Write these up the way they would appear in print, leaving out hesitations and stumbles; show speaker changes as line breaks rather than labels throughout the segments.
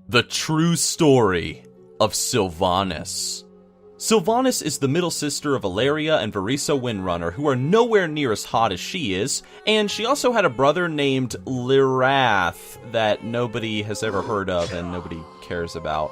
The true story of Sylvanas. Sylvanas is the middle sister of Valeria and Sylvanas Windrunner, who are nowhere near as hot as she is, and she also had a brother named Lirath that nobody has ever heard of and nobody cares about.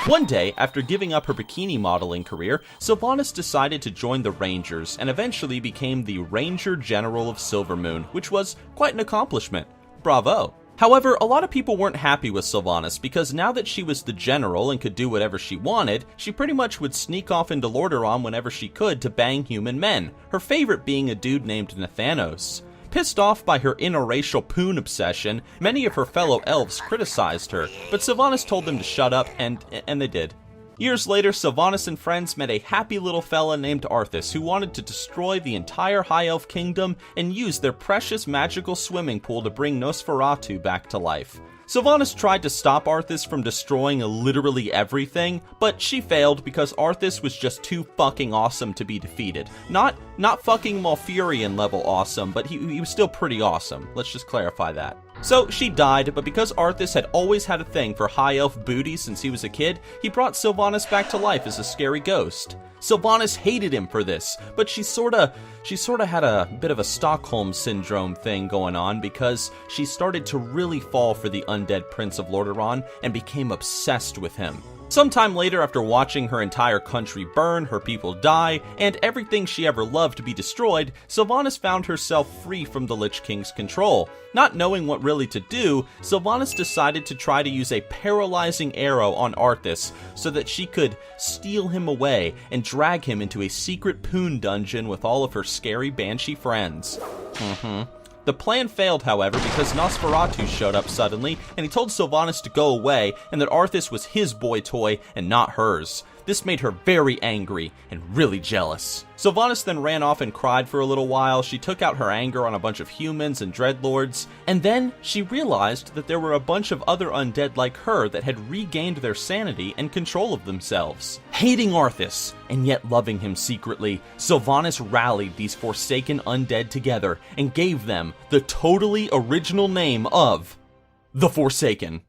One day, after giving up her bikini modeling career, Sylvanas decided to join the Rangers and eventually became the Ranger General of Silvermoon, which was quite an accomplishment. Bravo! However, a lot of people weren't happy with Sylvanas because now that she was the general and could do whatever she wanted, she pretty much would sneak off into Lordaeron whenever she could to bang human men, her favorite being a dude named Nathanos. Pissed off by her interracial poon obsession, many of her fellow elves criticized her, but Sylvanas told them to shut up, and they did. Years later, Sylvanas and friends met a happy little fella named Arthas who wanted to destroy the entire High Elf Kingdom and use their precious magical swimming pool to bring Nosferatu back to life. Sylvanas tried to stop Arthas from destroying literally everything, but she failed because Arthas was just too fucking awesome to be defeated. Not fucking Malfurion level awesome, but he was still pretty awesome. Let's just clarify that. So she died, but because Arthas had always had a thing for high elf booty since he was a kid, he brought Sylvanas back to life as a scary ghost. Sylvanas hated him for this, but she sorta had a bit of a Stockholm Syndrome thing going on because she started to really fall for the undead Prince of Lordaeron and became obsessed with him. Sometime later, after watching her entire country burn, her people die, and everything she ever loved to be destroyed, Sylvanas found herself free from the Lich King's control. Not knowing what really to do, Sylvanas decided to try to use a paralyzing arrow on Arthas so that she could steal him away and drag him into a secret poon dungeon with all of her scary Banshee friends. The plan failed, however, because Nosferatu showed up suddenly, and he told Sylvanas to go away, and that Arthas was his boy toy and not hers. This made her very angry and really jealous. Sylvanas then ran off and cried for a little while. She took out her anger on a bunch of humans and dreadlords, and then she realized that there were a bunch of other undead like her that had regained their sanity and control of themselves. Hating Arthas, and yet loving him secretly, Sylvanas rallied these forsaken undead together and gave them the totally original name of the Forsaken.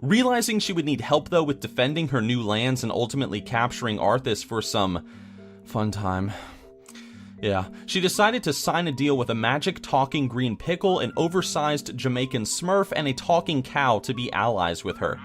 Realizing she would need help though with defending her new lands and ultimately capturing Arthas for some fun time. Yeah, she decided to sign a deal with a magic talking green pickle, an oversized Jamaican smurf, and a talking cow to be allies with her.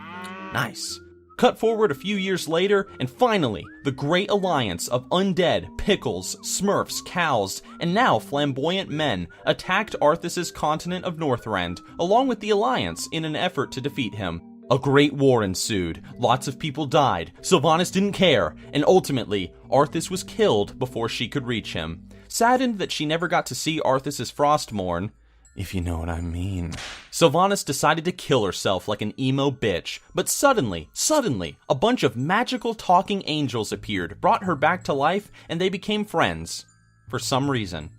Nice. Cut forward a few years later, and finally, the great alliance of undead, pickles, smurfs, cows, and now flamboyant men attacked Arthas' continent of Northrend, along with the alliance in an effort to defeat him. A great war ensued, lots of people died, Sylvanas didn't care, and ultimately, Arthas was killed before she could reach him. Saddened that she never got to see Arthas' Frostmourne, if you know what I mean, Sylvanas decided to kill herself like an emo bitch, but suddenly, a bunch of magical talking angels appeared, brought her back to life, and they became friends. For some reason.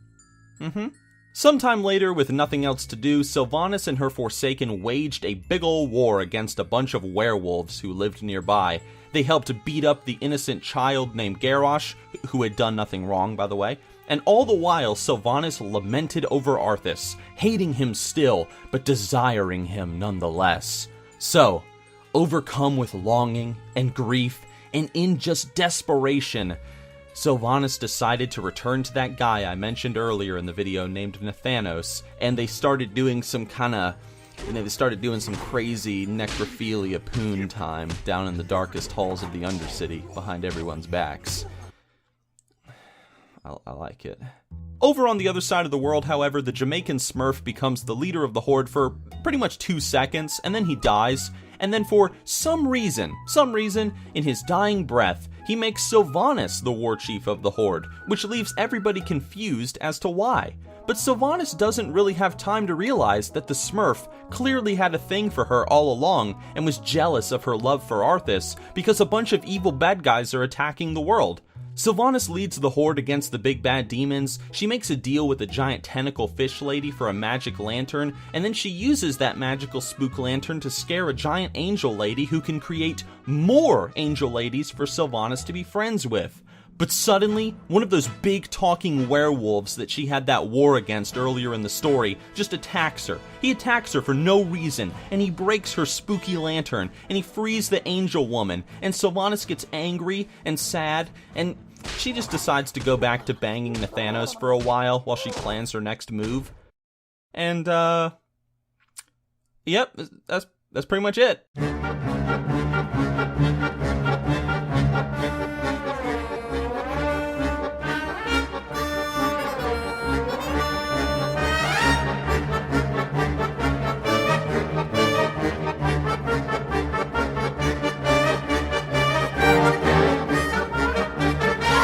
Sometime later, with nothing else to do, Sylvanas and her Forsaken waged a big ol' war against a bunch of werewolves who lived nearby. They helped beat up the innocent child named Garrosh, who had done nothing wrong, by the way. And all the while, Sylvanas lamented over Arthas, hating him still, but desiring him nonetheless. So, overcome with longing and grief, and in just desperation, Sylvanas decided to return to that guy I mentioned earlier in the video named Nathanos, and they started doing some some crazy necrophilia poon time down in the darkest halls of the Undercity behind everyone's backs. I like it. Over on the other side of the world, however, the Jamaican Smurf becomes the leader of the Horde for pretty much 2 seconds, and then he dies, and then for some reason, in his dying breath, he makes Sylvanas the Warchief of the Horde, which leaves everybody confused as to why. But Sylvanas doesn't really have time to realize that the Smurf clearly had a thing for her all along and was jealous of her love for Arthas because a bunch of evil bad guys are attacking the world. Sylvanas leads the Horde against the big bad demons, she makes a deal with a giant tentacle fish lady for a magic lantern, and then she uses that magical spook lantern to scare a giant angel lady who can create more angel ladies for Sylvanas to be friends with. But suddenly, one of those big talking werewolves that she had that war against earlier in the story just attacks her. He attacks her for no reason, and he breaks her spooky lantern, and he frees the angel woman, and Sylvanas gets angry and sad, and she just decides to go back to banging Nathanos for a while she plans her next move. And, yep, that's pretty much it.